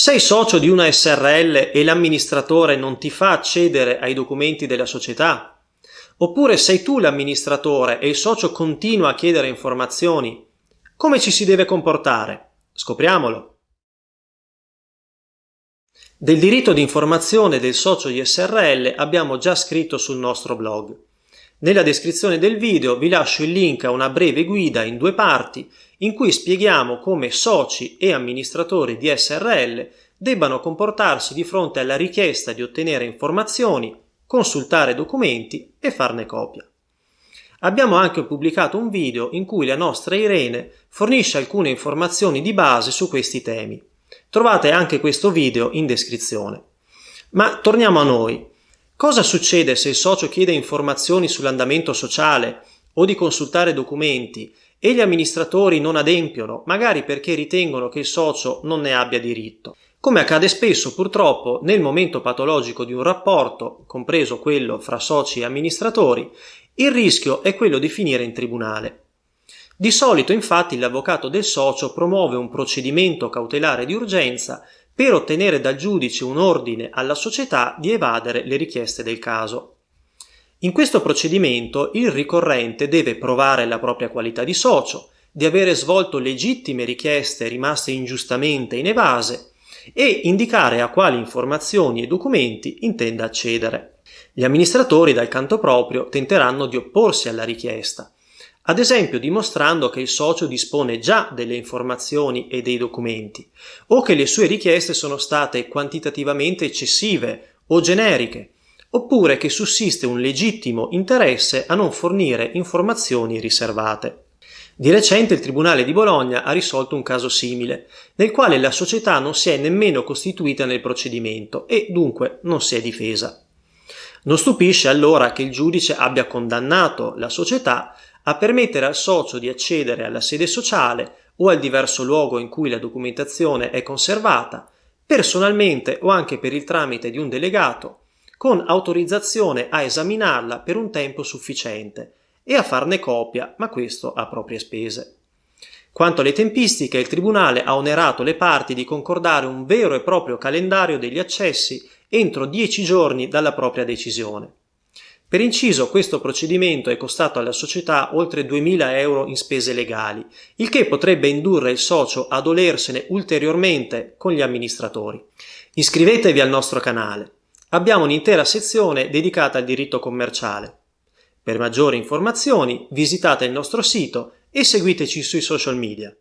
Sei socio di una SRL e l'amministratore non ti fa accedere ai documenti della società? Oppure sei tu l'amministratore e il socio continua a chiedere informazioni? Come ci si deve comportare? Scopriamolo. Del diritto di informazione del socio di SRL abbiamo già scritto sul nostro blog. Nella descrizione del video vi lascio il link a una breve guida in 2 parti in cui spieghiamo come soci e amministratori di SRL debbano comportarsi di fronte alla richiesta di ottenere informazioni, consultare documenti e farne copia. Abbiamo anche pubblicato un video in cui la nostra Irene fornisce alcune informazioni di base su questi temi. Trovate anche questo video in descrizione. Ma torniamo a noi. Cosa succede se il socio chiede informazioni sull'andamento sociale o di consultare documenti e gli amministratori non adempiono, magari perché ritengono che il socio non ne abbia diritto? Come accade spesso purtroppo nel momento patologico di un rapporto, compreso quello fra soci e amministratori, il rischio è quello di finire in tribunale. Di solito infatti l'avvocato del socio promuove un procedimento cautelare di urgenza per ottenere dal giudice un ordine alla società di evadere le richieste del caso. In questo procedimento il ricorrente deve provare la propria qualità di socio, di avere svolto legittime richieste rimaste ingiustamente inevase e indicare a quali informazioni e documenti intenda accedere. Gli amministratori, dal canto proprio, tenteranno di opporsi alla richiesta, ad esempio dimostrando che il socio dispone già delle informazioni e dei documenti, o che le sue richieste sono state quantitativamente eccessive o generiche, oppure che sussiste un legittimo interesse a non fornire informazioni riservate. Di recente il Tribunale di Bologna ha risolto un caso simile, nel quale la società non si è nemmeno costituita nel procedimento e dunque non si è difesa. Non stupisce allora che il giudice abbia condannato la società a permettere al socio di accedere alla sede sociale o al diverso luogo in cui la documentazione è conservata, personalmente o anche per il tramite di un delegato, con autorizzazione a esaminarla per un tempo sufficiente e a farne copia, ma questo a proprie spese. Quanto alle tempistiche, il Tribunale ha onerato le parti di concordare un vero e proprio calendario degli accessi entro 10 giorni dalla propria decisione. Per inciso, questo procedimento è costato alla società oltre 2.000 euro in spese legali, il che potrebbe indurre il socio a dolersene ulteriormente con gli amministratori. Iscrivetevi al nostro canale. Abbiamo un'intera sezione dedicata al diritto commerciale. Per maggiori informazioni visitate il nostro sito e seguiteci sui social media.